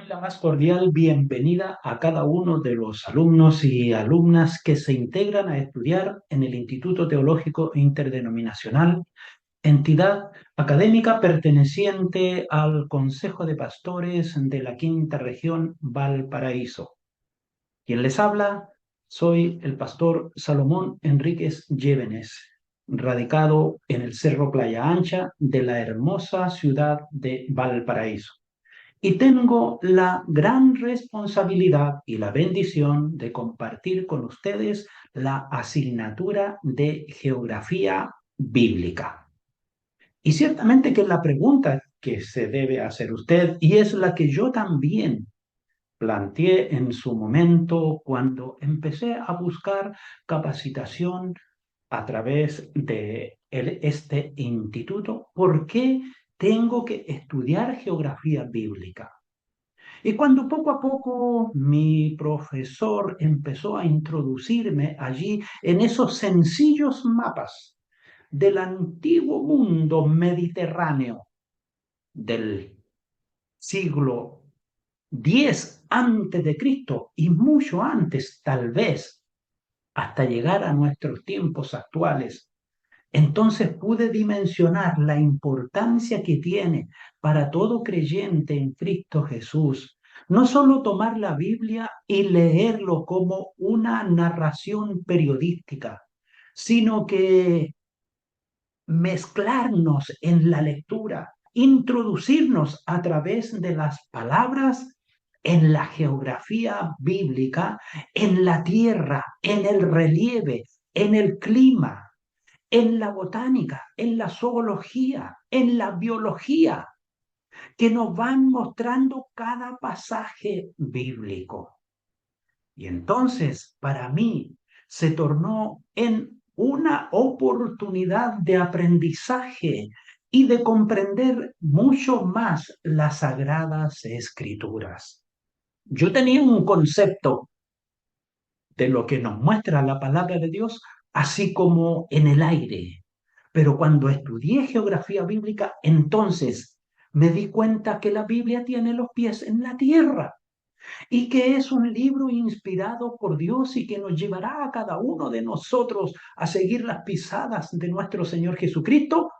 Doy la más cordial bienvenida a cada uno de los alumnos y alumnas que se integran a estudiar en el Instituto Teológico Interdenominacional, entidad académica perteneciente al Consejo de Pastores de la Quinta Región Valparaíso. Quien les habla, soy el pastor Salomón Enríquez Llévenes, radicado en el Cerro Playa Ancha de la hermosa ciudad de Valparaíso. Y tengo la gran responsabilidad y la bendición de compartir con ustedes la asignatura de Geografía Bíblica. Y ciertamente que es la pregunta que se debe hacer usted y es la que yo también planteé en su momento cuando empecé a buscar capacitación a través de este instituto. ¿Por qué tengo que estudiar geografía bíblica? Y cuando poco a poco mi profesor empezó a introducirme allí en esos sencillos mapas del antiguo mundo mediterráneo del siglo X antes de Cristo y mucho antes, tal vez, hasta llegar a nuestros tiempos actuales, entonces pude dimensionar la importancia que tiene para todo creyente en Cristo Jesús, no solo tomar la Biblia y leerlo como una narración periodística, sino que mezclarnos en la lectura, introducirnos a través de las palabras en la geografía bíblica, en la tierra, en el relieve, en el clima, en la botánica, en la zoología, en la biología, que nos van mostrando cada pasaje bíblico. Y entonces, para mí, se tornó en una oportunidad de aprendizaje y de comprender mucho más las sagradas escrituras. Yo tenía un concepto de lo que nos muestra la palabra de Dios, así como en el aire. Pero cuando estudié geografía bíblica, entonces me di cuenta que la Biblia tiene los pies en la tierra y que es un libro inspirado por Dios y que nos llevará a cada uno de nosotros a seguir las pisadas de nuestro Señor Jesucristo,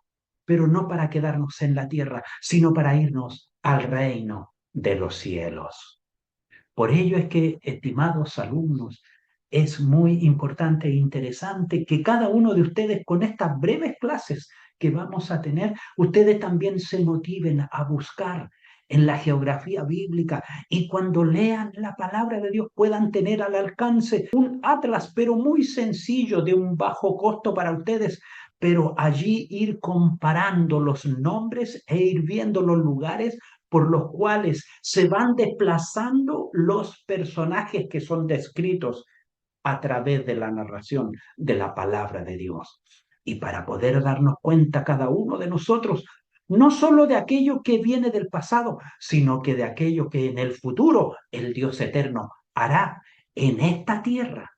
pero no para quedarnos en la tierra, sino para irnos al reino de los cielos. Por ello es que, estimados alumnos, es muy importante e interesante que cada uno de ustedes con estas breves clases que vamos a tener, ustedes también se motiven a buscar en la geografía bíblica y cuando lean la palabra de Dios puedan tener al alcance un atlas, pero muy sencillo, de un bajo costo para ustedes, pero allí ir comparando los nombres e ir viendo los lugares por los cuales se van desplazando los personajes que son descritos a través de la narración de la palabra de Dios. Y para poder darnos cuenta cada uno de nosotros, no solo de aquello que viene del pasado, sino que de aquello que en el futuro el Dios eterno hará en esta tierra,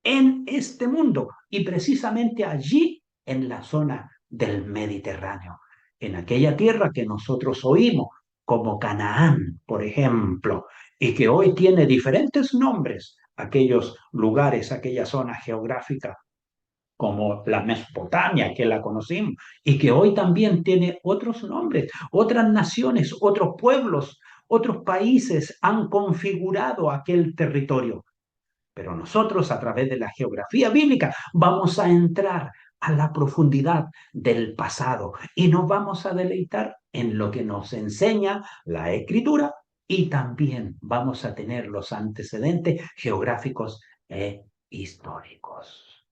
en este mundo, y precisamente allí en la zona del Mediterráneo, en aquella tierra que nosotros oímos como Canaán, por ejemplo, y que hoy tiene diferentes nombres, aquellos lugares, aquella zona geográfica, como la Mesopotamia, que la conocimos, y que hoy también tiene otros nombres, otras naciones, otros pueblos, otros países han configurado aquel territorio. Pero nosotros, a través de la geografía bíblica, vamos a entrar a la profundidad del pasado y nos vamos a deleitar en lo que nos enseña la Escritura y también vamos a tener los antecedentes geográficos e históricos.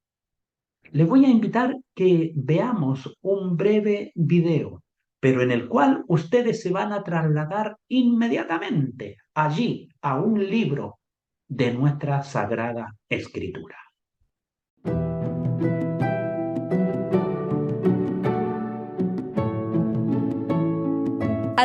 Les voy a invitar que veamos un breve video, pero en el cual ustedes se van a trasladar inmediatamente allí a un libro de nuestra Sagrada Escritura.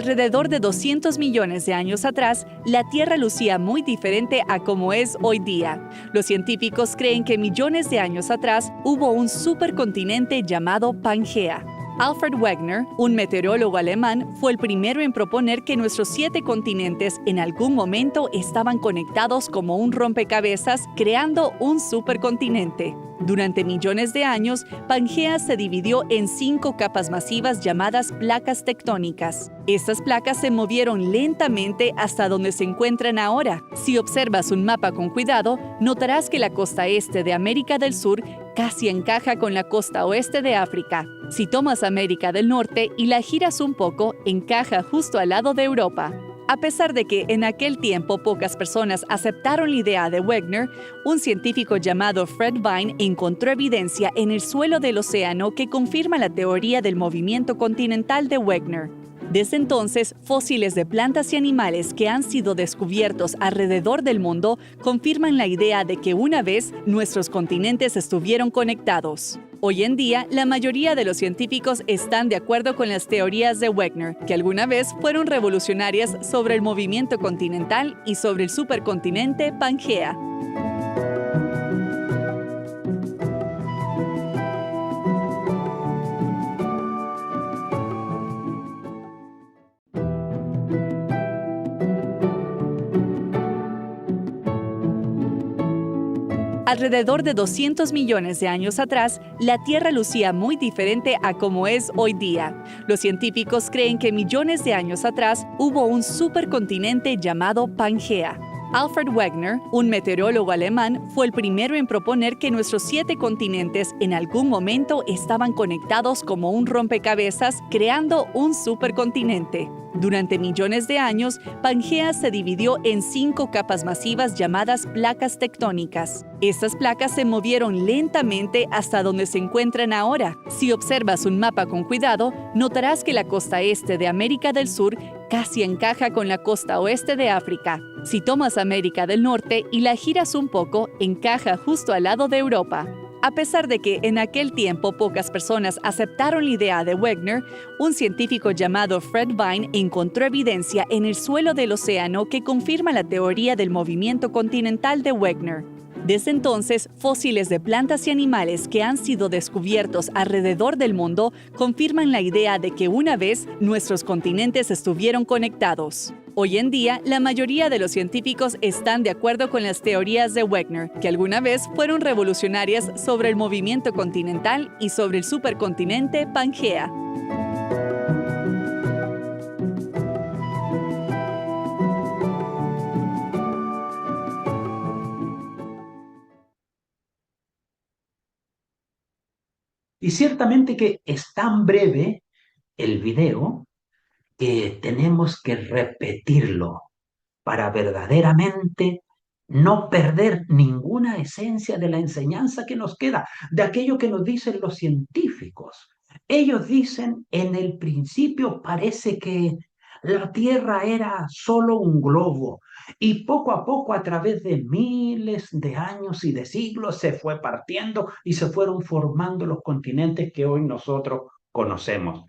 Alrededor de 200 millones de años atrás, la Tierra lucía muy diferente a como es hoy día. Los científicos creen que millones de años atrás hubo un supercontinente llamado Pangea. Alfred Wegener, un meteorólogo alemán, fue el primero en proponer que nuestros 7 continentes en algún momento estaban conectados como un rompecabezas, creando un supercontinente. Durante millones de años, Pangea se dividió en 5 capas masivas llamadas placas tectónicas. Estas placas se movieron lentamente hasta donde se encuentran ahora. Si observas un mapa con cuidado, notarás que la costa este de América del Sur casi encaja con la costa oeste de África. Si tomas América del Norte y la giras un poco, encaja justo al lado de Europa. A pesar de que en aquel tiempo pocas personas aceptaron la idea de Wegener, un científico llamado Fred Vine encontró evidencia en el suelo del océano que confirma la teoría del movimiento continental de Wegener. Desde entonces, fósiles de plantas y animales que han sido descubiertos alrededor del mundo confirman la idea de que una vez nuestros continentes estuvieron conectados. Hoy en día, la mayoría de los científicos están de acuerdo con las teorías de Wegener, que alguna vez fueron revolucionarias sobre el movimiento continental y sobre el supercontinente Pangea. Alrededor de 200 millones de años atrás, la Tierra lucía muy diferente a como es hoy día. Los científicos creen que millones de años atrás hubo un supercontinente llamado Pangea. Alfred Wegener, un meteorólogo alemán, fue el primero en proponer que nuestros 7 continentes en algún momento estaban conectados como un rompecabezas, creando un supercontinente. Durante millones de años, Pangea se dividió en 5 capas masivas llamadas placas tectónicas. Estas placas se movieron lentamente hasta donde se encuentran ahora. Si observas un mapa con cuidado, notarás que la costa este de América del Sur casi encaja con la costa oeste de África. Si tomas América del Norte y la giras un poco, encaja justo al lado de Europa. A pesar de que en aquel tiempo pocas personas aceptaron la idea de Wegener, un científico llamado Fred Vine encontró evidencia en el suelo del océano que confirma la teoría del movimiento continental de Wegener. Desde entonces, fósiles de plantas y animales que han sido descubiertos alrededor del mundo confirman la idea de que una vez nuestros continentes estuvieron conectados. Hoy en día, la mayoría de los científicos están de acuerdo con las teorías de Wegener, que alguna vez fueron revolucionarias sobre el movimiento continental y sobre el supercontinente Pangea. Y ciertamente que es tan breve el video que tenemos que repetirlo para verdaderamente no perder ninguna esencia de la enseñanza que nos queda, de aquello que nos dicen los científicos. Ellos dicen, en el principio parece que la Tierra era solo un globo y poco a poco, a través de miles de años y de siglos, se fue partiendo y se fueron formando los continentes que hoy nosotros conocemos.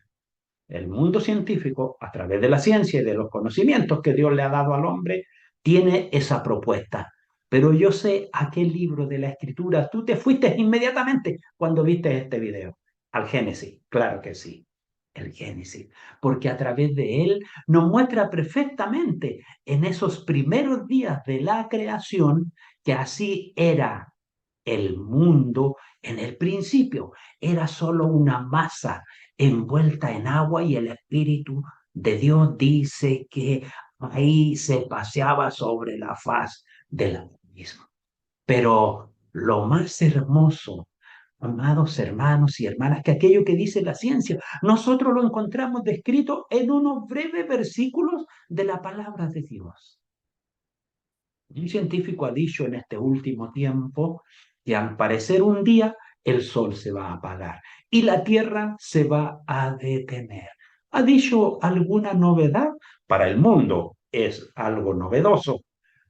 El mundo científico, a través de la ciencia y de los conocimientos que Dios le ha dado al hombre, tiene esa propuesta. Pero yo sé a qué libro de la Escritura tú te fuiste inmediatamente cuando viste este video. Al Génesis, claro que sí, el Génesis, porque a través de él nos muestra perfectamente en esos primeros días de la creación que así era el mundo en el principio. Era solo una masa envuelta en agua y el Espíritu de Dios dice que ahí se paseaba sobre la faz del abismo. Pero lo más hermoso, amados hermanos y hermanas, que aquello que dice la ciencia, nosotros lo encontramos descrito en unos breves versículos de la palabra de Dios. Un científico ha dicho en este último tiempo que al parecer un día el sol se va a apagar y la tierra se va a detener. ¿Ha dicho alguna novedad? Para el mundo es algo novedoso,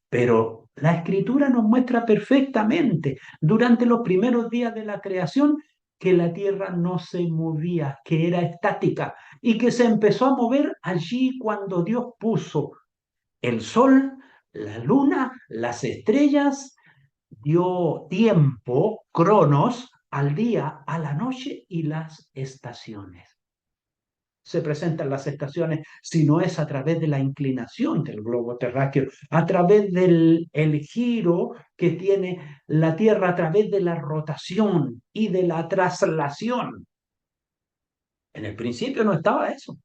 pero la escritura nos muestra perfectamente durante los primeros días de la creación que la tierra no se movía, que era estática y que se empezó a mover allí cuando Dios puso el sol, la luna, las estrellas, dio tiempo, cronos, al día, a la noche y las estaciones. se presentan las estaciones, sino es a través de la inclinación del globo terráqueo, a través del el giro que tiene la Tierra, a través de la rotación y de la traslación. En el principio no estaba eso,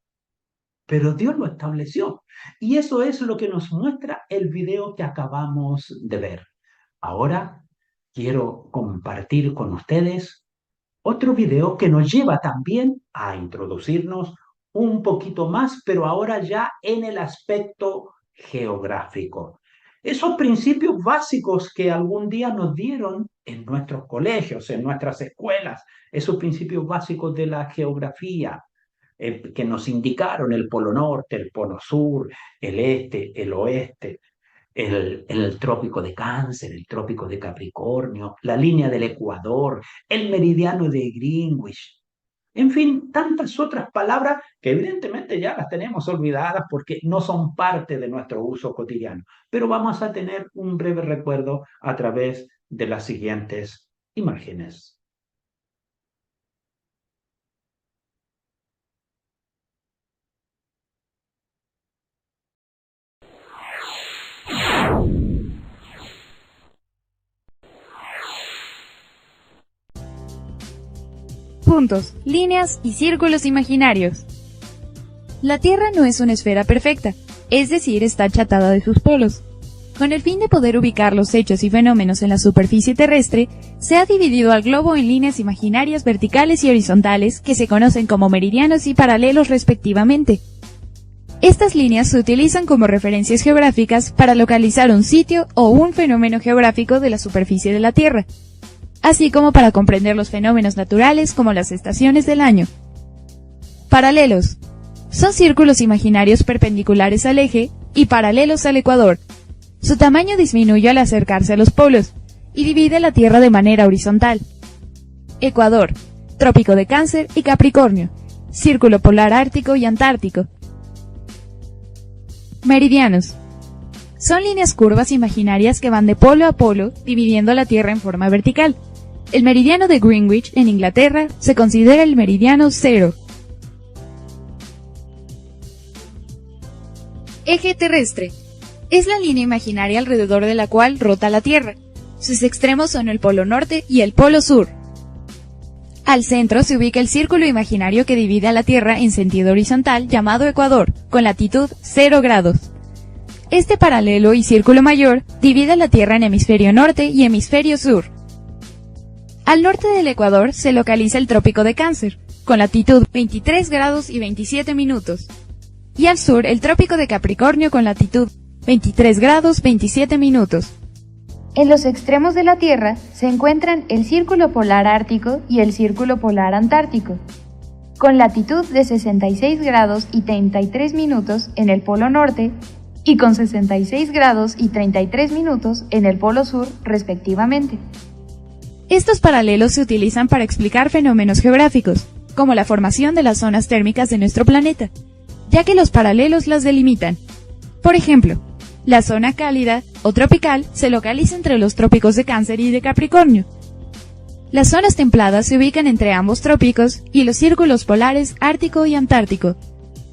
pero Dios lo estableció. Y eso es lo que nos muestra el video que acabamos de ver. Ahora quiero compartir con ustedes otro video que nos lleva también a introducirnos un poquito más, pero ahora ya en el aspecto geográfico. Esos principios básicos que algún día nos dieron en nuestros colegios, en nuestras escuelas, esos principios básicos de la geografía, que nos indicaron el polo norte, el polo sur, el este, el oeste, el trópico de Cáncer, el trópico de Capricornio, la línea del Ecuador, el meridiano de Greenwich. En fin, tantas otras palabras que evidentemente ya las tenemos olvidadas porque no son parte de nuestro uso cotidiano. Pero vamos a tener un breve recuerdo a través de las siguientes imágenes. Puntos, líneas y círculos imaginarios. La Tierra no es una esfera perfecta, es decir, está achatada de sus polos. Con el fin de poder ubicar los hechos y fenómenos en la superficie terrestre, se ha dividido al globo en líneas imaginarias verticales y horizontales que se conocen como meridianos y paralelos respectivamente. Estas líneas se utilizan como referencias geográficas para localizar un sitio o un fenómeno geográfico de la superficie de la Tierra, así como para comprender los fenómenos naturales como las estaciones del año. Paralelos. Son círculos imaginarios perpendiculares al eje y paralelos al ecuador. Su tamaño disminuye al acercarse a los polos y divide la Tierra de manera horizontal. Ecuador, Trópico de Cáncer y Capricornio, Círculo polar ártico y antártico. Meridianos. Son líneas curvas imaginarias que van de polo a polo, dividiendo la Tierra en forma vertical. El meridiano de Greenwich, en Inglaterra, se considera el meridiano cero. Eje terrestre. Es la línea imaginaria alrededor de la cual rota la Tierra. Sus extremos son el polo norte y el polo sur. Al centro se ubica el círculo imaginario que divide a la Tierra en sentido horizontal llamado ecuador, con latitud 0 grados. Este paralelo y círculo mayor divide la Tierra en hemisferio norte y hemisferio sur. Al norte del ecuador se localiza el trópico de Cáncer, con latitud 23 grados y 27 minutos. Y al sur el trópico de Capricornio con latitud 23 grados 27 minutos. En los extremos de la Tierra se encuentran el círculo polar ártico y el círculo polar antártico, con latitud de 66 grados y 33 minutos en el polo norte y con 66 grados y 33 minutos en el polo sur, respectivamente. Estos paralelos se utilizan para explicar fenómenos geográficos, como la formación de las zonas térmicas de nuestro planeta, ya que los paralelos las delimitan. Por ejemplo, la zona cálida o tropical se localiza entre los trópicos de Cáncer y de Capricornio. Las zonas templadas se ubican entre ambos trópicos y los círculos polares ártico y antártico.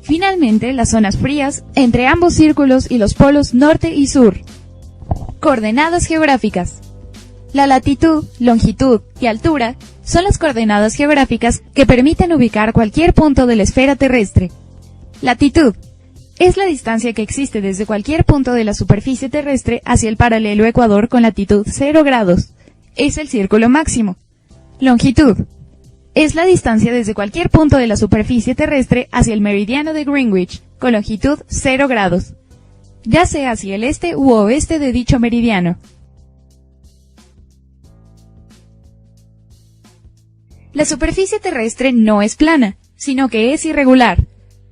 Finalmente, las zonas frías entre ambos círculos y los polos norte y sur. Coordenadas geográficas. La latitud, longitud y altura son las coordenadas geográficas que permiten ubicar cualquier punto de la esfera terrestre. Latitud es la distancia que existe desde cualquier punto de la superficie terrestre hacia el paralelo ecuador con latitud 0 grados. Es el círculo máximo. Longitud es la distancia desde cualquier punto de la superficie terrestre hacia el meridiano de Greenwich con longitud 0 grados, ya sea hacia el este u oeste de dicho meridiano. La superficie terrestre no es plana, sino que es irregular.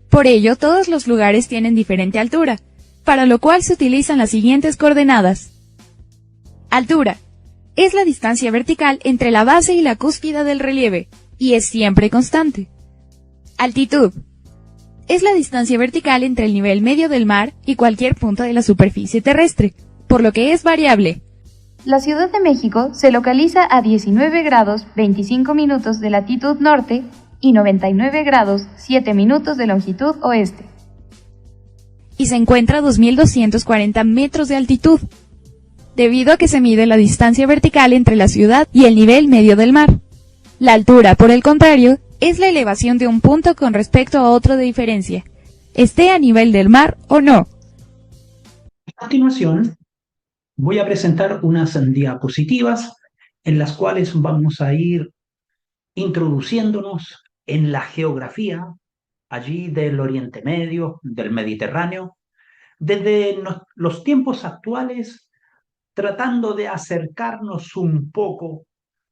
Por ello, todos los lugares tienen diferente altura, para lo cual se utilizan las siguientes coordenadas. Altura es la distancia vertical entre la base y la cúspide del relieve, y es siempre constante. Altitud es la distancia vertical entre el nivel medio del mar y cualquier punto de la superficie terrestre, por lo que es variable. La Ciudad de México se localiza a 19 grados 25 minutos de latitud norte y 99 grados 7 minutos de longitud oeste. Y se encuentra a 2.240 metros de altitud, debido a que se mide la distancia vertical entre la ciudad y el nivel medio del mar. La altura, por el contrario, es la elevación de un punto con respecto a otro de diferencia, esté a nivel del mar o no. A continuación, voy a presentar unas diapositivas en las cuales vamos a ir introduciéndonos en la geografía allí del Oriente Medio, del Mediterráneo, desde los tiempos actuales, tratando de acercarnos un poco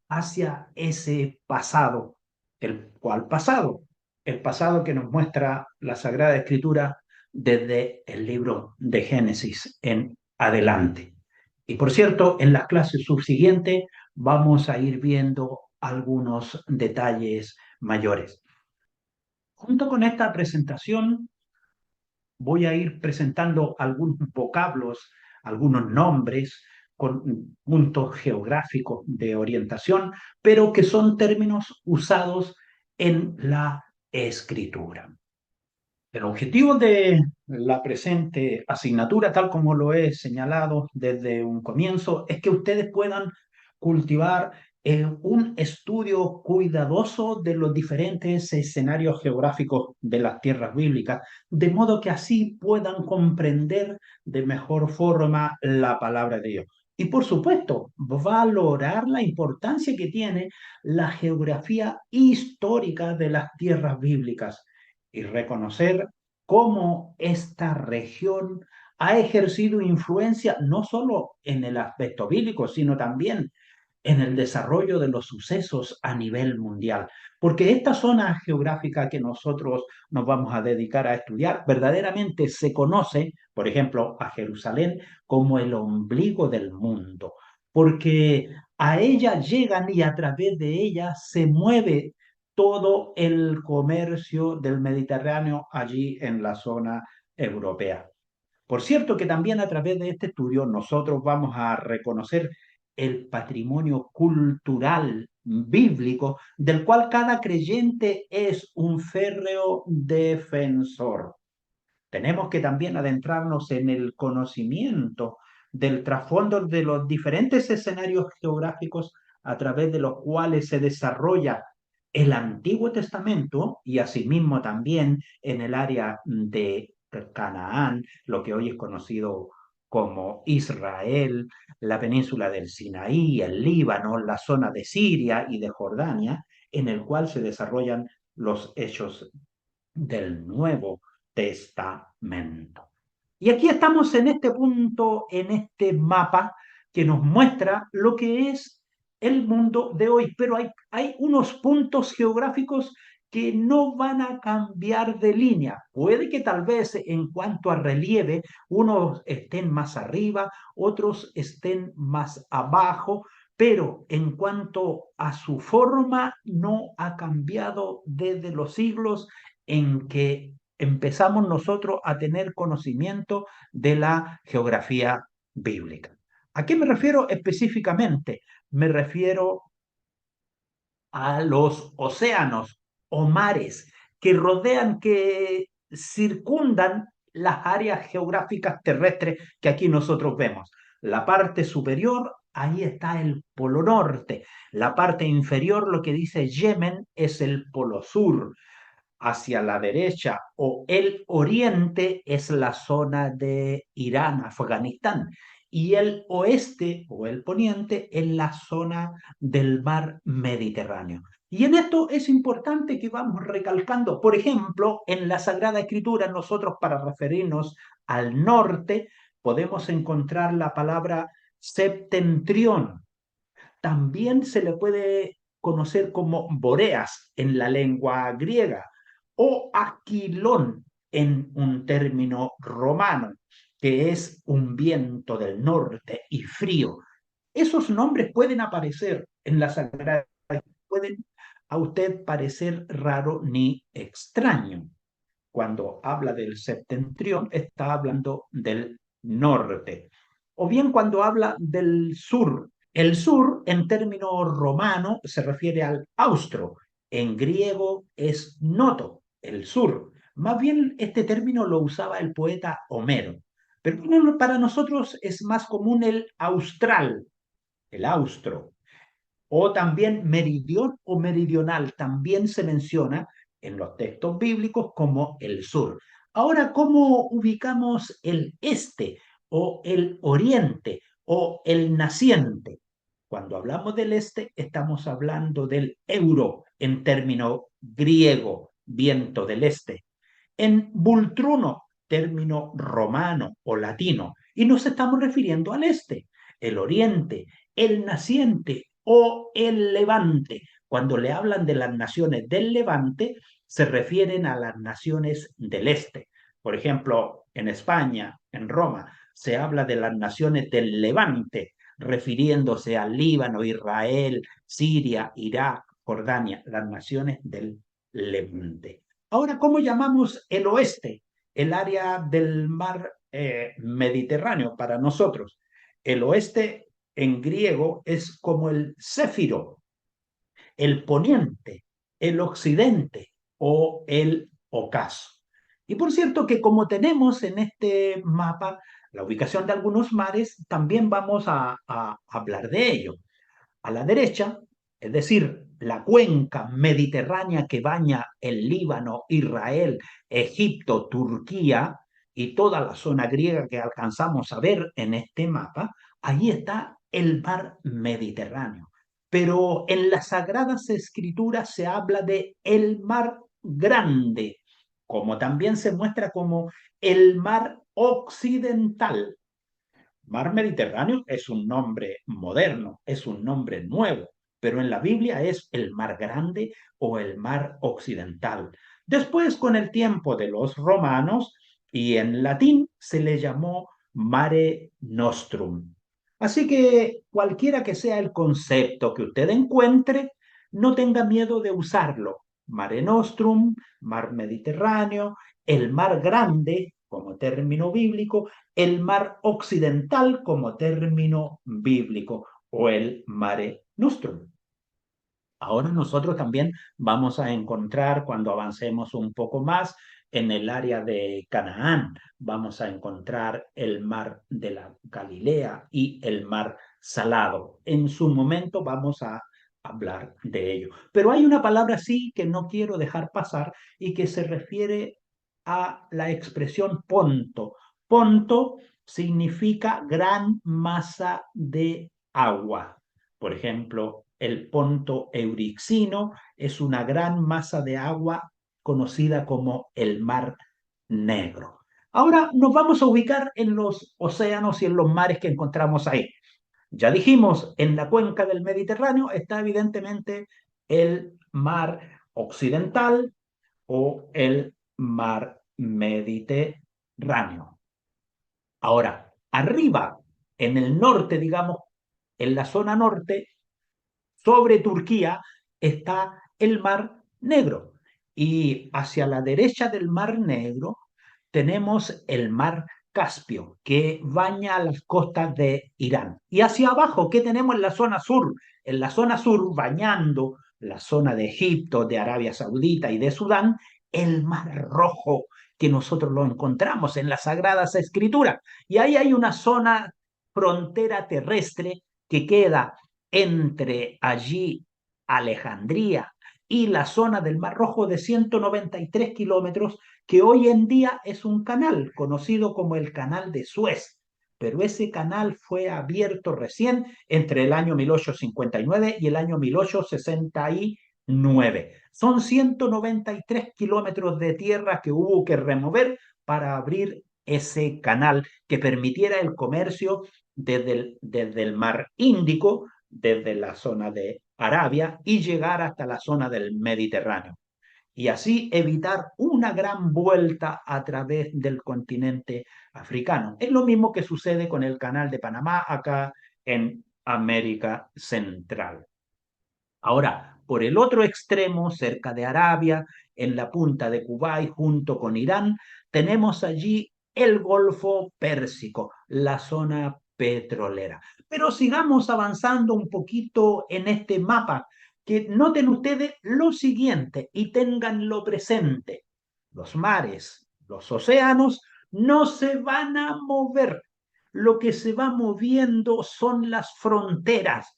hacia ese pasado. ¿El cuál pasado? El pasado que nos muestra la Sagrada Escritura desde el libro de Génesis en adelante. Y por cierto, en las clases subsiguientes vamos a ir viendo algunos detalles mayores. Junto con esta presentación voy a ir presentando algunos vocablos, algunos nombres con puntos geográficos de orientación, pero que son términos usados en la escritura. El objetivo de la presente asignatura, tal como lo he señalado desde un comienzo, es que ustedes puedan cultivar un estudio cuidadoso de los diferentes escenarios geográficos de las tierras bíblicas, de modo que así puedan comprender de mejor forma la palabra de Dios. Y por supuesto, valorar la importancia que tiene la geografía histórica de las tierras bíblicas y reconocer cómo esta región ha ejercido influencia no solo en el aspecto bíblico, sino también en el desarrollo de los sucesos a nivel mundial. Porque esta zona geográfica que nosotros nos vamos a dedicar a estudiar verdaderamente se conoce, por ejemplo, a Jerusalén como el ombligo del mundo, porque a ella llegan y a través de ella se mueve todo el comercio del Mediterráneo allí en la zona europea. Por cierto que también a través de este estudio nosotros vamos a reconocer el patrimonio cultural bíblico del cual cada creyente es un férreo defensor. Tenemos que también adentrarnos en el conocimiento del trasfondo de los diferentes escenarios geográficos a través de los cuales se desarrolla el Antiguo Testamento y asimismo también en el área de Canaán, lo que hoy es conocido como Israel, la península del Sinaí, el Líbano, la zona de Siria y de Jordania, en el cual se desarrollan los hechos del Nuevo Testamento. Y aquí estamos en este punto, en este mapa que nos muestra lo que es el mundo de hoy, pero hay unos puntos geográficos que no van a cambiar de línea. Puede que tal vez en cuanto a relieve, unos estén más arriba, otros estén más abajo, pero en cuanto a su forma, no ha cambiado desde los siglos en que empezamos nosotros a tener conocimiento de la geografía bíblica. ¿A qué me refiero específicamente? Me refiero a los océanos o mares que rodean, que circundan las áreas geográficas terrestres que aquí nosotros vemos. La parte superior, ahí está el polo norte. La parte inferior, lo que dice Yemen, es el polo sur. Hacia la derecha o el oriente es la zona de Irán, Afganistán, y el oeste o el poniente es la zona del mar Mediterráneo. Y en esto es importante que vamos recalcando, por ejemplo, en la Sagrada Escritura, nosotros para referirnos al norte podemos encontrar la palabra septentrión. También se le puede conocer como Boreas en la lengua griega o Aquilón en un término romano, que es un viento del norte y frío. Esos nombres pueden aparecer en la Sagrada, pueden a usted parecer raro ni extraño. Cuando habla del septentrión, está hablando del norte. O bien cuando habla del sur. El sur, en términos romanos, se refiere al austro En griego es noto, el sur. Más bien este término lo usaba el poeta Homero. Pero bueno, para nosotros es más común el austral, el austro, o también meridión o meridional. También se menciona en los textos bíblicos como el sur. Ahora, ¿cómo ubicamos el este o el oriente o el naciente? Cuando hablamos del este, estamos hablando del euro en término griego, viento del este, en Vultruno, término romano o latino, y nos estamos refiriendo al este, el oriente, el naciente o el levante. Cuando le hablan de las naciones del levante, se refieren a las naciones del este. Por ejemplo, en España, en Roma, se habla de las naciones del levante, refiriéndose al Líbano, Israel, Siria, Irak, Jordania, las naciones del levante. Ahora, ¿cómo llamamos el oeste? El área del mar Mediterráneo para nosotros. El oeste en griego es como el céfiro, el poniente, el occidente o el ocaso. Y por cierto que como tenemos en este mapa la ubicación de algunos mares, también vamos a hablar de ello. A la derecha, es decir, la cuenca mediterránea que baña el Líbano, Israel, Egipto, Turquía y toda la zona griega que alcanzamos a ver en este mapa, ahí está el mar Mediterráneo. Pero en las Sagradas Escrituras se habla de el mar grande, como también se muestra como el mar occidental. Mar Mediterráneo es un nombre moderno, es un nombre nuevo, pero en la Biblia es el mar grande o el mar occidental. Después, con el tiempo de los romanos y en latín, se le llamó Mare Nostrum. Así que cualquiera que sea el concepto que usted encuentre, no tenga miedo de usarlo. Mare Nostrum, mar Mediterráneo, el mar grande como término bíblico, el mar occidental como término bíblico o el mare nostrum. Ahora nosotros también vamos a encontrar, cuando avancemos un poco más en el área de Canaán, vamos a encontrar el mar de la Galilea y el mar Salado. En su momento vamos a hablar de ello. Pero hay una palabra sí que no quiero dejar pasar y que se refiere a la expresión ponto. Ponto significa gran masa de agua. Por ejemplo, el ponto eurixino es una gran masa de agua conocida como el Mar Negro. Ahora nos vamos a ubicar en los océanos y en los mares que encontramos ahí. Ya dijimos, en la cuenca del Mediterráneo está evidentemente el mar occidental o el mar Mediterráneo. Ahora, arriba, en el norte, digamos, en la zona norte, sobre Turquía, está el Mar Negro. Y hacia la derecha del Mar Negro tenemos el Mar Caspio, que baña las costas de Irán. Y hacia abajo, ¿qué tenemos en la zona sur? En la zona sur, bañando la zona de Egipto, de Arabia Saudita y de Sudán, el Mar Rojo, que nosotros lo encontramos en las Sagradas Escrituras. Y ahí hay una zona frontera terrestre que queda entre allí Alejandría y la zona del Mar Rojo de 193 kilómetros, que hoy en día es un canal conocido como el Canal de Suez. Pero ese canal fue abierto recién entre el año 1859 y el año 1869. Son 193 kilómetros de tierra que hubo que remover para abrir ese canal que permitiera el comercio desde el mar Índico, desde la zona de Arabia y llegar hasta la zona del Mediterráneo. Y así evitar una gran vuelta a través del continente africano. Es lo mismo que sucede con el canal de Panamá acá en América Central. Ahora, por el otro extremo, cerca de Arabia, en la punta de Kuwait, junto con Irán, tenemos allí el Golfo Pérsico, la zona petrolera. Pero sigamos avanzando un poquito en este mapa que noten ustedes lo siguiente y tenganlo presente. Los mares, los océanos no se van a mover. Lo que se va moviendo son las fronteras.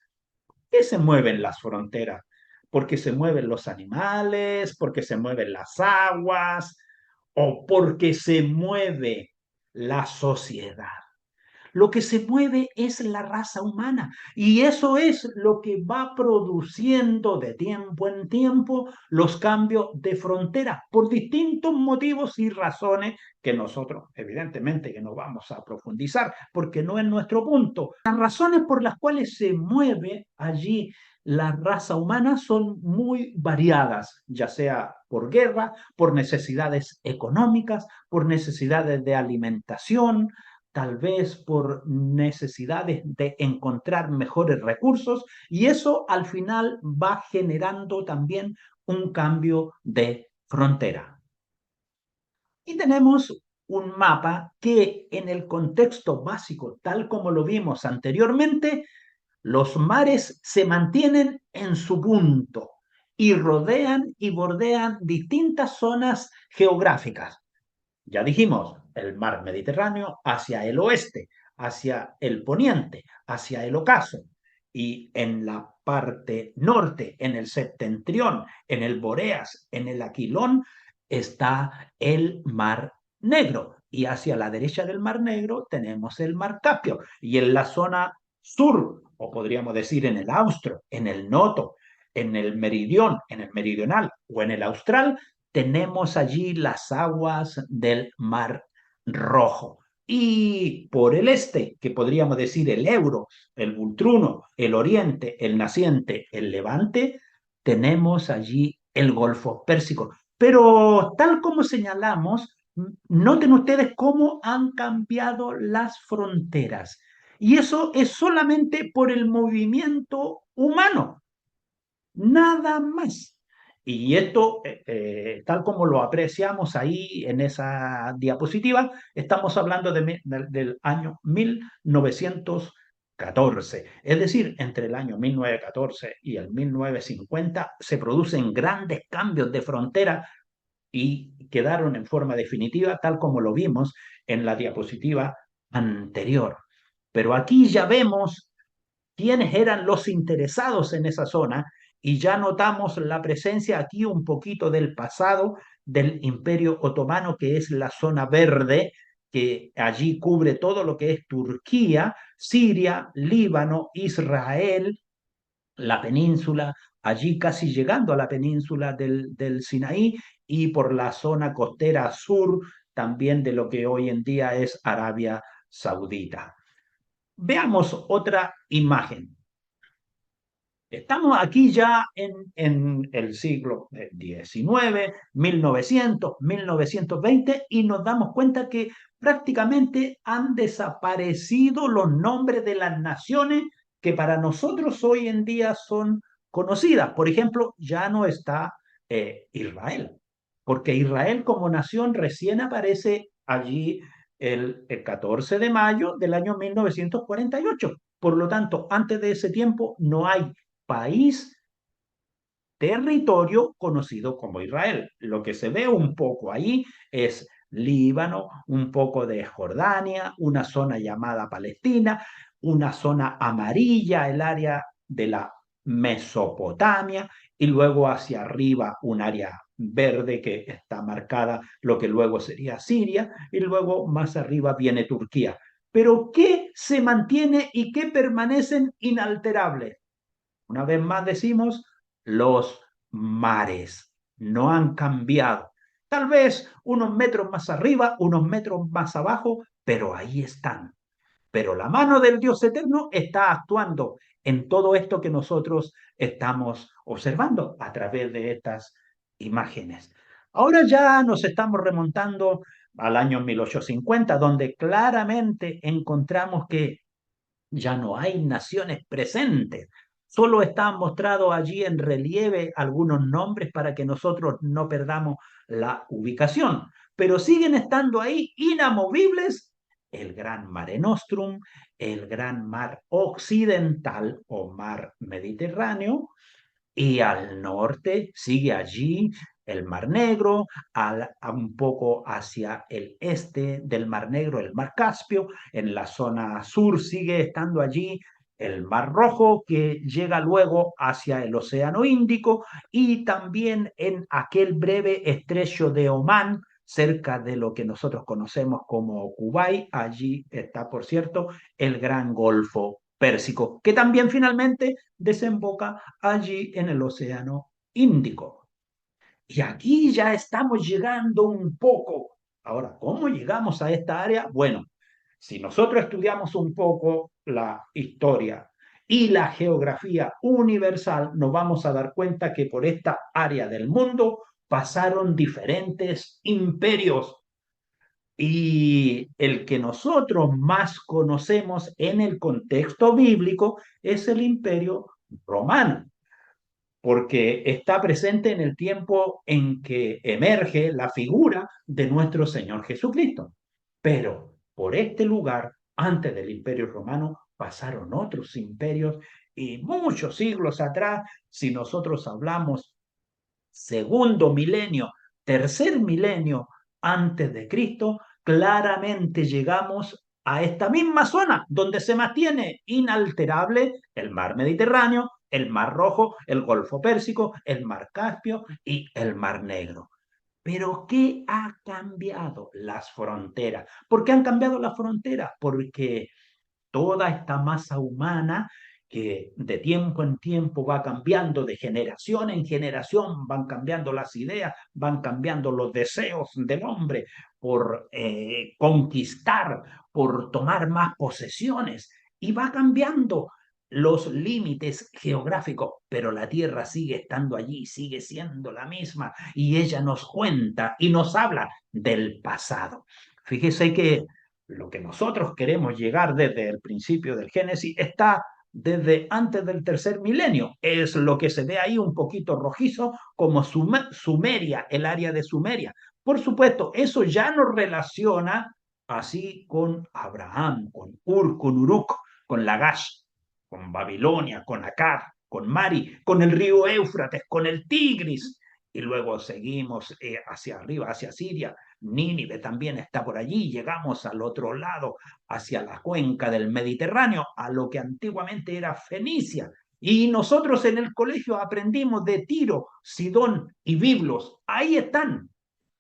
¿Qué se mueven las fronteras? Porque se mueven los animales, porque se mueven las aguas o porque se mueve la sociedad. Lo que se mueve es la raza humana y eso es lo que va produciendo de tiempo en tiempo los cambios de frontera por distintos motivos y razones que nosotros evidentemente que no vamos a profundizar porque no es nuestro punto. Las razones por las cuales se mueve allí la raza humana son muy variadas, ya sea por guerra, por necesidades económicas, por necesidades de alimentación, tal vez por necesidades de encontrar mejores recursos, y eso al final va generando también un cambio de frontera. Y tenemos un mapa que en el contexto básico, tal como lo vimos anteriormente, los mares se mantienen en su punto y rodean y bordean distintas zonas geográficas. Ya dijimos, el mar Mediterráneo hacia el oeste, hacia el poniente, hacia el ocaso. Y en la parte norte, en el septentrión, en el Boreas, en el Aquilón, está el mar Negro. Y hacia la derecha del mar Negro tenemos el mar Caspio. Y en la zona sur, o podríamos decir en el Austro, en el Noto, en el Meridión, en el Meridional o en el Austral, tenemos allí las aguas del Mar Rojo. Y por el este, que podríamos decir el Ebro, el Vultruno, el Oriente, el Naciente, el Levante, tenemos allí el Golfo Pérsico. Pero tal como señalamos, noten ustedes cómo han cambiado las fronteras. Y eso es solamente por el movimiento humano, nada más. Y esto, tal como lo apreciamos ahí en esa diapositiva, estamos hablando del año 1914. Es decir, entre el año 1914 y el 1950 se producen grandes cambios de frontera y quedaron en forma definitiva, tal como lo vimos en la diapositiva anterior. Pero aquí ya vemos quiénes eran los interesados en esa zona y ya notamos la presencia aquí un poquito del pasado del Imperio Otomano, que es la zona verde, que allí cubre todo lo que es Turquía, Siria, Líbano, Israel, la península, allí casi llegando a la península del Sinaí y por la zona costera sur también de lo que hoy en día es Arabia Saudita. Veamos otra imagen. Estamos aquí ya en el siglo XIX, 1900, 1920, y nos damos cuenta que prácticamente han desaparecido los nombres de las naciones que para nosotros hoy en día son conocidas. Por ejemplo, ya no está Israel, porque Israel como nación recién aparece allí el 14 de mayo del año 1948. Por lo tanto, antes de ese tiempo no hay país, territorio conocido como Israel. Lo que se ve un poco ahí es Líbano, un poco de Jordania, una zona llamada Palestina, una zona amarilla, el área de la Mesopotamia, y luego hacia arriba un área verde que está marcada lo que luego sería Siria, y luego más arriba viene Turquía. Pero ¿qué se mantiene y qué permanecen inalterables? Una vez más decimos, los mares no han cambiado. Tal vez unos metros más arriba, unos metros más abajo, pero ahí están. Pero la mano del Dios eterno está actuando en todo esto que nosotros estamos observando a través de estas imágenes. Ahora ya nos estamos remontando al año 1850, donde claramente encontramos que ya no hay naciones presentes. Solo están mostrados allí en relieve algunos nombres para que nosotros no perdamos la ubicación, pero siguen estando ahí inamovibles el Gran Mare Nostrum, el Gran Mar Occidental o Mar Mediterráneo, Y al norte sigue allí el Mar Negro, un poco hacia el este del Mar Negro, el Mar Caspio. En la zona sur sigue estando allí el Mar Rojo, que llega luego hacia el Océano Índico, y también en aquel breve estrecho de Omán, cerca de lo que nosotros conocemos como Kuwait. Allí está, por cierto, el Gran Golfo Pérsico, que también finalmente desemboca allí en el Océano Índico. Y aquí ya estamos llegando un poco. Ahora, ¿cómo llegamos a esta área? Bueno, si nosotros estudiamos un poco la historia y la geografía universal, nos vamos a dar cuenta que por esta área del mundo pasaron diferentes imperios, y el que nosotros más conocemos en el contexto bíblico es el Imperio Romano, porque está presente en el tiempo en que emerge la figura de nuestro Señor Jesucristo. Pero por este lugar, antes del Imperio Romano, pasaron otros imperios, y muchos siglos atrás, si nosotros hablamos segundo milenio, tercer milenio antes de Cristo, claramente llegamos a esta misma zona donde se mantiene inalterable el mar Mediterráneo, el mar Rojo, el Golfo Pérsico, el mar Caspio y el mar Negro. Pero ¿qué ha cambiado? Las fronteras. ¿Por qué han cambiado las fronteras? Porque toda esta masa humana, que de tiempo en tiempo va cambiando, de generación en generación, van cambiando las ideas, van cambiando los deseos del hombre por conquistar, por tomar más posesiones, y va cambiando los límites geográficos, pero la tierra sigue estando allí, sigue siendo la misma, y ella nos cuenta y nos habla del pasado. Fíjese que lo que nosotros queremos llegar desde el principio del Génesis está desde antes del tercer milenio. Es lo que se ve ahí un poquito rojizo como Sumeria, el área de Sumeria. Por supuesto, eso ya nos relaciona así con Abraham, con Ur, con Uruk, con Lagash, con Babilonia, con Akkad, con Mari, con el río Éufrates, con el Tigris. Y luego seguimos hacia arriba, hacia Siria. Nínive también está por allí. Llegamos al otro lado, hacia la cuenca del Mediterráneo, a lo que antiguamente era Fenicia. Y nosotros en el colegio aprendimos de Tiro, Sidón y Biblos. Ahí están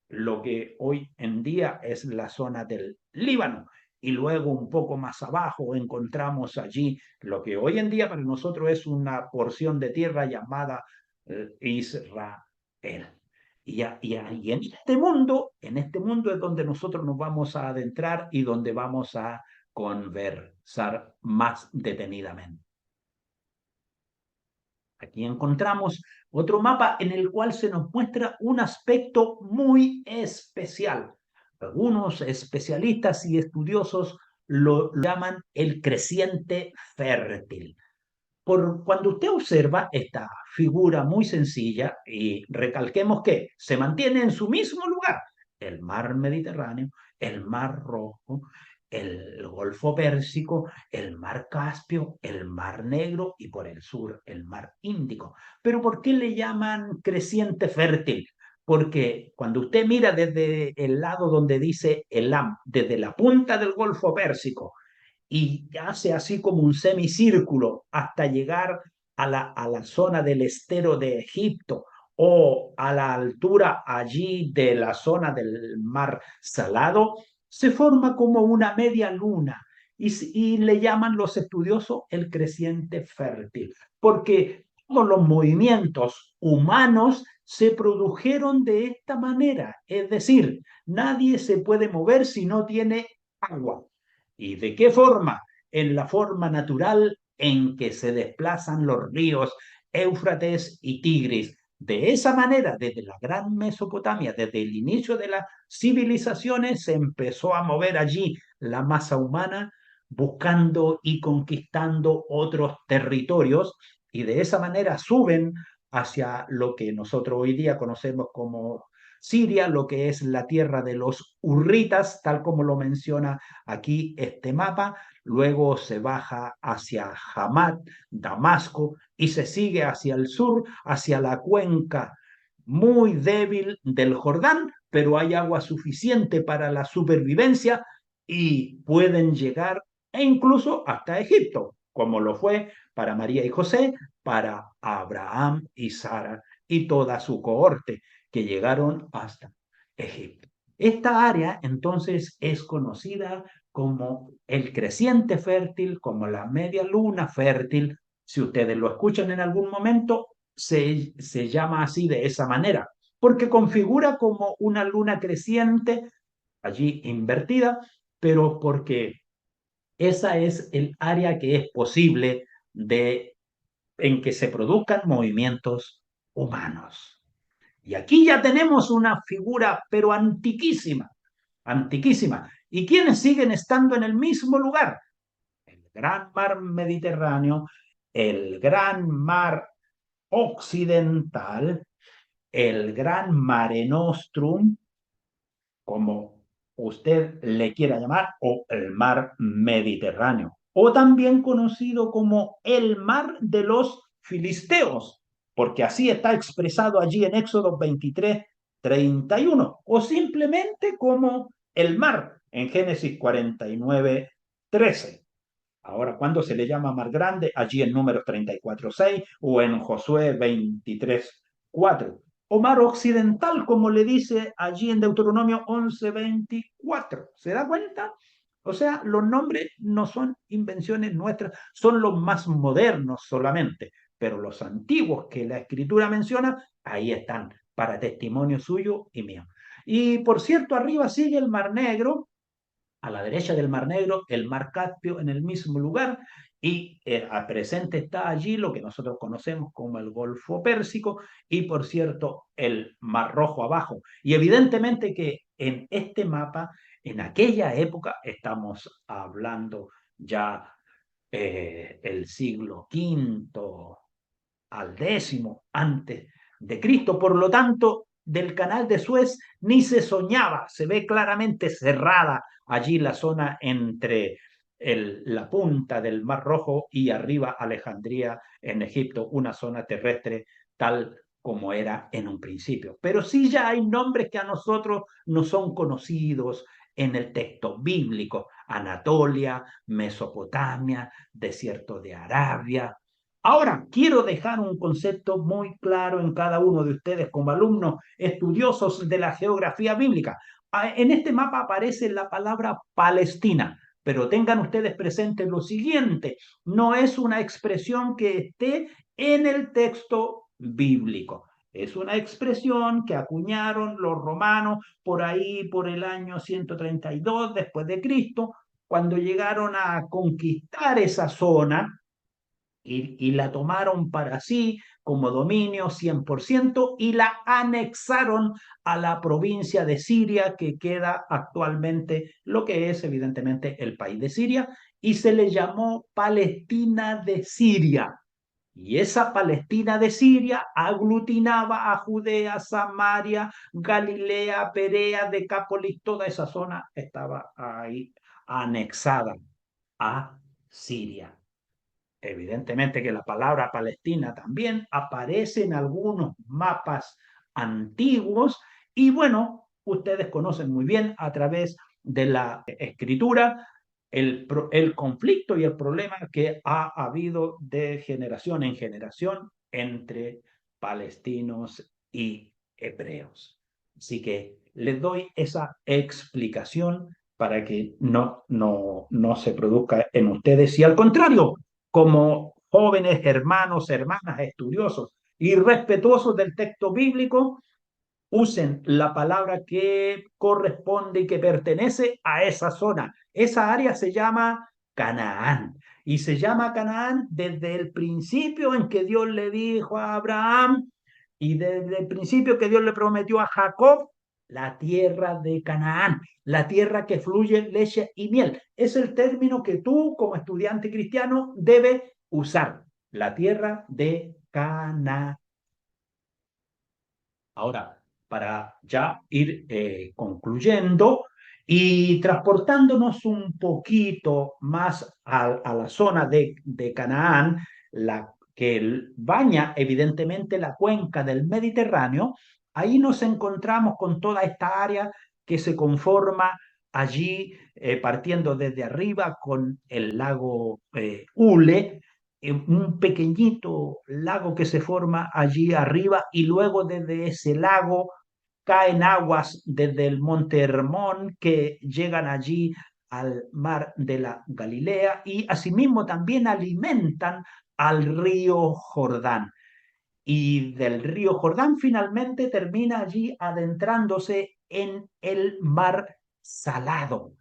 lo que hoy en día es la zona del Líbano. Y luego un poco más abajo encontramos allí lo que hoy en día para nosotros es una porción de tierra llamada Israel. Y en este mundo es donde nosotros nos vamos a adentrar y donde vamos a conversar más detenidamente. Aquí encontramos otro mapa en el cual se nos muestra un aspecto muy especial. Algunos especialistas y estudiosos lo llaman el creciente fértil. Cuando usted observa esta figura muy sencilla, y recalquemos que se mantiene en su mismo lugar, el mar Mediterráneo, el mar Rojo, el Golfo Pérsico, el mar Caspio, el mar Negro y por el sur el mar Índico. Pero ¿por qué le llaman creciente fértil? Porque cuando usted mira desde el lado donde dice Elam, desde la punta del Golfo Pérsico, y hace así como un semicírculo hasta llegar a la zona del estero de Egipto, o a la altura allí de la zona del mar Salado, se forma como una media luna, y le llaman los estudiosos el creciente fértil, porque todos los movimientos humanos se produjeron de esta manera, es decir, nadie se puede mover si no tiene agua. ¿Y de qué forma? En la forma natural en que se desplazan los ríos Éufrates y Tigris. De esa manera, desde la gran Mesopotamia, desde el inicio de las civilizaciones, se empezó a mover allí la masa humana, buscando y conquistando otros territorios, y de esa manera suben hacia lo que nosotros hoy día conocemos como Siria, lo que es la tierra de los hurritas, tal como lo menciona aquí este mapa. Luego se baja hacia Hamad, Damasco, y se sigue hacia el sur, hacia la cuenca muy débil del Jordán, pero hay agua suficiente para la supervivencia y pueden llegar e incluso hasta Egipto, como lo fue para María y José, para Abraham y Sara y toda su cohorte que llegaron hasta Egipto. Esta área entonces es conocida como el creciente fértil, como la media luna fértil. Si ustedes lo escuchan en algún momento, se llama así de esa manera, porque configura como una luna creciente allí invertida, pero porque esa es el área que es posible en que se produzcan movimientos humanos. Y aquí ya tenemos una figura, pero antiquísima, antiquísima. ¿Y quiénes siguen estando en el mismo lugar? El gran mar Mediterráneo, el gran mar occidental, el gran Mare Nostrum, como usted le quiera llamar, o el mar Mediterráneo, o también conocido como el mar de los filisteos, porque así está expresado allí en Éxodo 23:31, o simplemente como el mar en Génesis 49:13. Ahora, ¿cuándo se le llama mar grande? Allí en Números 34:6 o en Josué 23:4. O mar occidental, como le dice allí en Deuteronomio 11:24. ¿Se da cuenta? O sea, los nombres no son invenciones nuestras, son los más modernos solamente, pero los antiguos que la escritura menciona, ahí están, para testimonio suyo y mío. Y por cierto, arriba sigue el Mar Negro, a la derecha del Mar Negro, el Mar Caspio en el mismo lugar, y al presente está allí lo que nosotros conocemos como el Golfo Pérsico, y por cierto, el Mar Rojo abajo. Y evidentemente que en este mapa, en aquella época, estamos hablando ya el siglo V al X antes de Cristo. Por lo tanto, del canal de Suez ni se soñaba, se ve claramente cerrada allí la zona entre la punta del Mar Rojo y arriba Alejandría en Egipto, una zona terrestre tal como era en un principio. Pero sí ya hay nombres que a nosotros no son conocidos en el texto bíblico: Anatolia, Mesopotamia, desierto de Arabia. Ahora, quiero dejar un concepto muy claro en cada uno de ustedes como alumnos estudiosos de la geografía bíblica. En este mapa aparece la palabra Palestina, pero tengan ustedes presente lo siguiente: no es una expresión que esté en el texto bíblico. Es una expresión que acuñaron los romanos por ahí, por el año 132 después de Cristo, cuando llegaron a conquistar esa zona y la tomaron para sí como dominio 100% y la anexaron a la provincia de Siria, que queda actualmente lo que es evidentemente el país de Siria, y se le llamó Palestina de Siria. Y esa Palestina de Siria aglutinaba a Judea, Samaria, Galilea, Perea, Decápolis, toda esa zona estaba ahí anexada a Siria. Evidentemente que la palabra Palestina también aparece en algunos mapas antiguos y bueno, ustedes conocen muy bien a través de la escritura el conflicto y el problema que ha habido de generación en generación entre palestinos y hebreos. Así que les doy esa explicación para que no se produzca en ustedes. Y al contrario, como jóvenes hermanos, hermanas, estudiosos y respetuosos del texto bíblico, usen la palabra que corresponde y que pertenece a esa zona. Esa área se llama Canaán. Y se llama Canaán desde el principio en que Dios le dijo a Abraham y desde el principio que Dios le prometió a Jacob la tierra de Canaán, la tierra que fluye leche y miel. Es el término que tú como estudiante cristiano debes usar, la tierra de Canaán. Ahora, para ya ir concluyendo y transportándonos un poquito más a la zona de Canaán, que baña evidentemente la cuenca del Mediterráneo. Ahí nos encontramos con toda esta área que se conforma allí, partiendo desde arriba con el lago Ule, un pequeñito lago que se forma allí arriba, y luego desde ese lago caen aguas desde el monte Hermón que llegan allí al mar de la Galilea, y asimismo también alimentan al río Jordán. Y del río Jordán finalmente termina allí adentrándose en el mar Salado,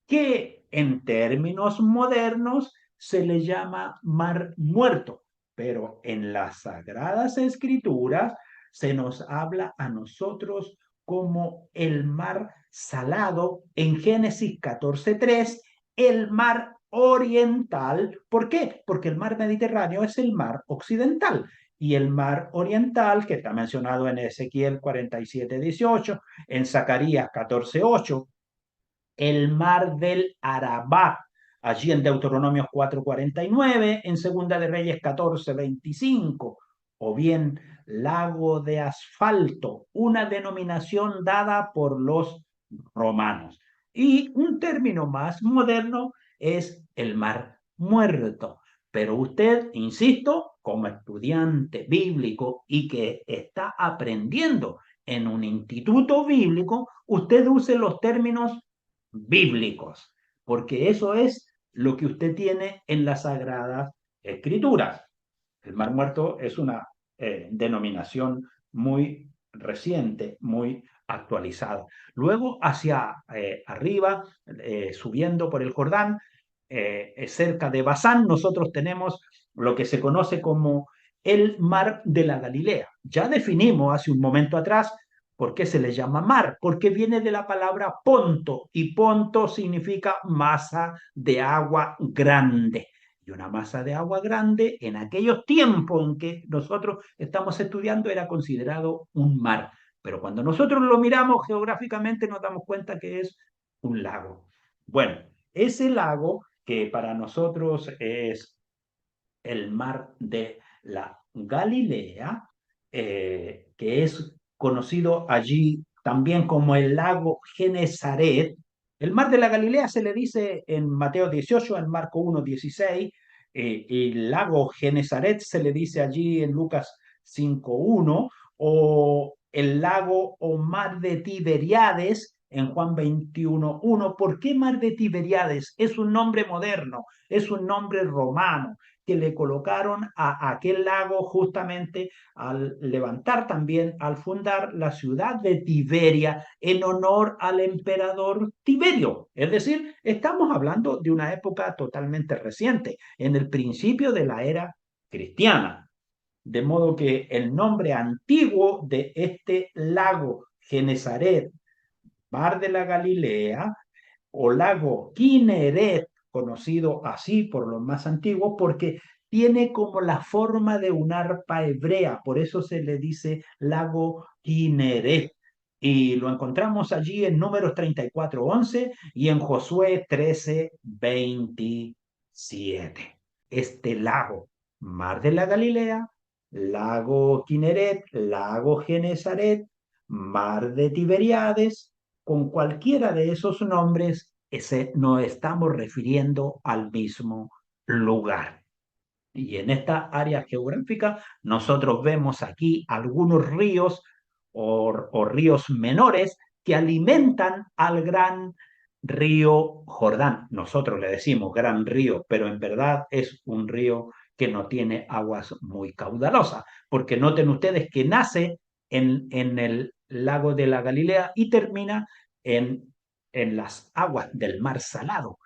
que en términos modernos se le llama mar muerto, pero en las Sagradas Escrituras se nos habla a nosotros como el mar salado en Génesis 14:3, el mar oriental. ¿Por qué? Porque el mar Mediterráneo es el mar occidental, y el mar oriental, que está mencionado en Ezequiel 47:18, en Zacarías 14:8, el mar del Arabá, allí en Deuteronomios 4:49, en Segunda de Reyes 14:25, o bien lago de asfalto, una denominación dada por los romanos. Y un término más moderno es el mar muerto. Pero usted, insisto, como estudiante bíblico y que está aprendiendo en un instituto bíblico, usted use los términos bíblicos, porque eso es lo que usted tiene en las Sagradas Escrituras. El Mar Muerto es una denominación muy reciente, muy actualizada. Luego, hacia arriba, subiendo por el Jordán, cerca de Basán, nosotros tenemos lo que se conoce como el Mar de la Galilea. Ya definimos hace un momento atrás por qué se le llama mar, porque viene de la palabra ponto, y ponto significa masa de agua grande. Y una masa de agua grande en aquellos tiempos en que nosotros estamos estudiando era considerado un mar. Pero cuando nosotros lo miramos geográficamente nos damos cuenta que es un lago. Bueno, ese lago que para nosotros es el mar de la Galilea, que es conocido allí también como el lago Genesaret. El mar de la Galilea se le dice en Mateo 18, en Marco 1:16, y el lago Genesaret se le dice allí en Lucas 5:1, o el lago o mar de Tiberiades en Juan 21:1. ¿Por qué mar de Tiberiades? Es un nombre moderno, es un nombre romano que le colocaron a aquel lago justamente al levantar también, al fundar la ciudad de Tiberia en honor al emperador Tiberio. Es decir, estamos hablando de una época totalmente reciente, en el principio de la era cristiana. De modo que el nombre antiguo de este lago Genesaret, mar de la Galilea, o lago Kinneret, conocido así por los más antiguos, porque tiene como la forma de un arpa hebrea, por eso se le dice lago Kinneret. Y lo encontramos allí en Números 34:11 y en Josué 13:27. Este lago, mar de la Galilea, lago Kinneret, lago Genesaret, mar de Tiberiades, con cualquiera de esos nombres nos estamos refiriendo al mismo lugar. Y en esta área geográfica nosotros vemos aquí algunos ríos o ríos menores que alimentan al gran río Jordán. Nosotros le decimos gran río, pero en verdad es un río que no tiene aguas muy caudalosas, porque noten ustedes que nace en el lago de la Galilea y termina en las aguas del mar Salado,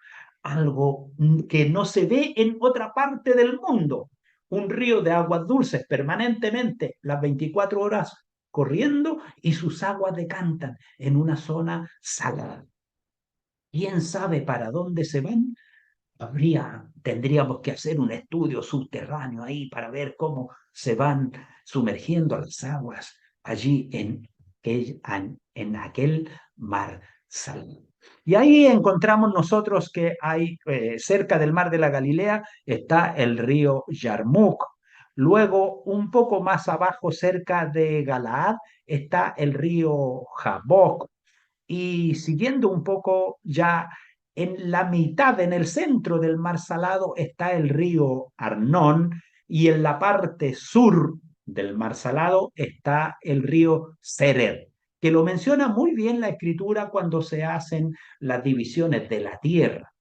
algo que no se ve en otra parte del mundo. Un río de aguas dulces permanentemente, las 24 horas corriendo, y sus aguas decantan en una zona salada. ¿Quién sabe para dónde se van? Tendríamos que hacer un estudio subterráneo ahí para ver cómo se van sumergiendo las aguas allí en en aquel mar salado. Y ahí encontramos nosotros que hay cerca del mar de la Galilea está el río Yarmuk. Luego, un poco más abajo, cerca de Galaad, está el río Jaboc. Y siguiendo un poco ya en la mitad, en el centro del mar Salado, está el río Arnón y en la parte sur del mar Salado está el río Serer, que lo menciona muy bien la escritura cuando se hacen las divisiones de la tierra.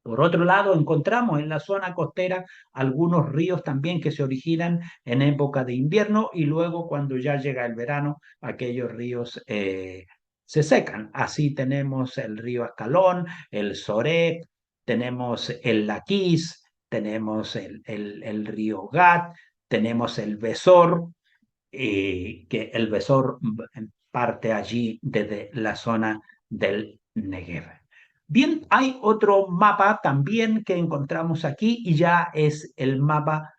Por otro lado, encontramos en la zona costera algunos ríos también que se originan en época de invierno y luego cuando ya llega el verano, aquellos ríos se secan. Así tenemos el río Ascalón, el Sorek, tenemos el Laquís, tenemos el río Gat, tenemos el Besor, que el Besor parte allí desde la zona del Negev. Bien, hay otro mapa también que encontramos aquí y ya es el mapa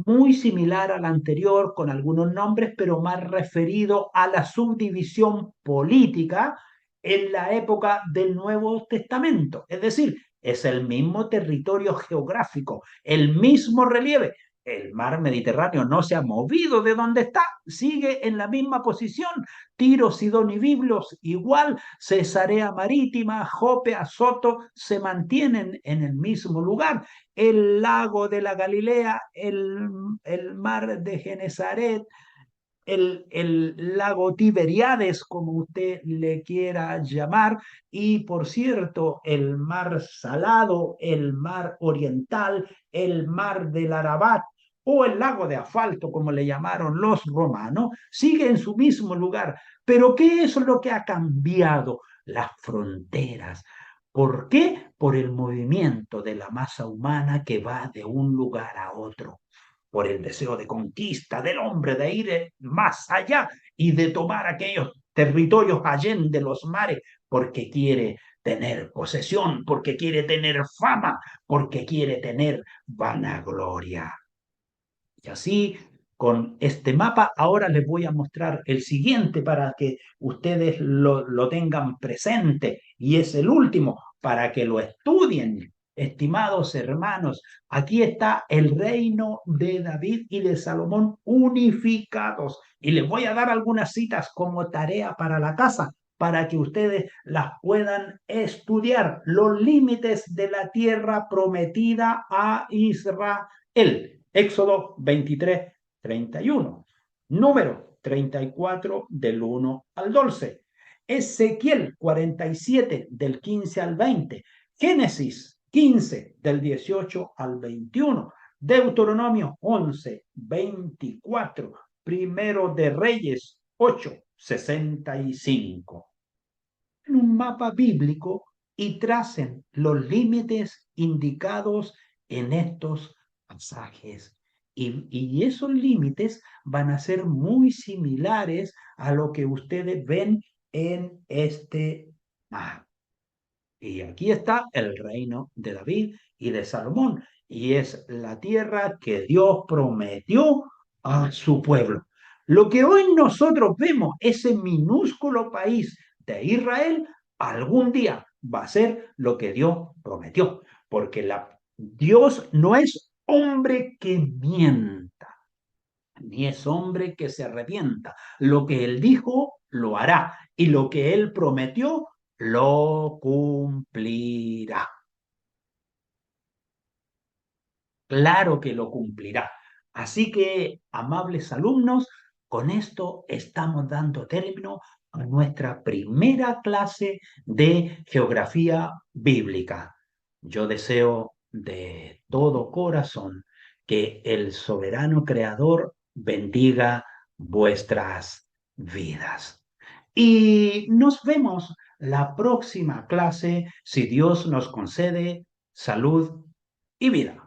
muy similar al anterior con algunos nombres, pero más referido a la subdivisión política en la época del Nuevo Testamento. Es decir, es el mismo territorio geográfico, el mismo relieve. El mar Mediterráneo no se ha movido de donde está, sigue en la misma posición. Tiro, Sidón y Biblos igual, Cesarea Marítima, Jope, Azoto se mantienen en el mismo lugar. El lago de la Galilea, el mar de Genesaret, el lago Tiberiades, como usted le quiera llamar, y por cierto, el mar Salado, el mar Oriental, el mar del Arabat o el lago de Asfalto, como le llamaron los romanos, sigue en su mismo lugar. Pero ¿qué es lo que ha cambiado? Las fronteras. ¿Por qué? Por el movimiento de la masa humana que va de un lugar a otro, por el deseo de conquista del hombre de ir más allá y de tomar aquellos territorios allende los mares, porque quiere tener posesión, porque quiere tener fama, porque quiere tener vanagloria. Y así, con este mapa, ahora les voy a mostrar el siguiente para que ustedes lo tengan presente. Y es el último para que lo estudien. Estimados hermanos, aquí está el reino de David y de Salomón unificados. Y les voy a dar algunas citas como tarea para la casa, para que ustedes las puedan estudiar. Los límites de la tierra prometida a Israel. Éxodo 23, 31. Número 34 del 1 al 12. Ezequiel 47 del 15 al 20. Génesis 15 del 18 al 21. Deuteronomio 11, 24. Primero de Reyes 8, 65. En un mapa bíblico y tracen los límites indicados en estos pasajes. Y esos límites van a ser muy similares a lo que ustedes ven en este mapa. Y aquí está el reino de David y de Salomón. Y es la tierra que Dios prometió a su pueblo. Lo que hoy nosotros vemos, ese minúsculo país de Israel, algún día va a ser lo que Dios prometió. Porque Dios no es hombre que mienta, ni es hombre que se arrepienta. Lo que Él dijo, lo hará. Y lo que Él prometió, lo cumplirá. Claro que lo cumplirá. Así que, amables alumnos, con esto estamos dando término a nuestra primera clase de geografía bíblica. Yo deseo de todo corazón que el soberano creador bendiga vuestras vidas. Y nos vemos la próxima clase, si Dios nos concede salud y vida.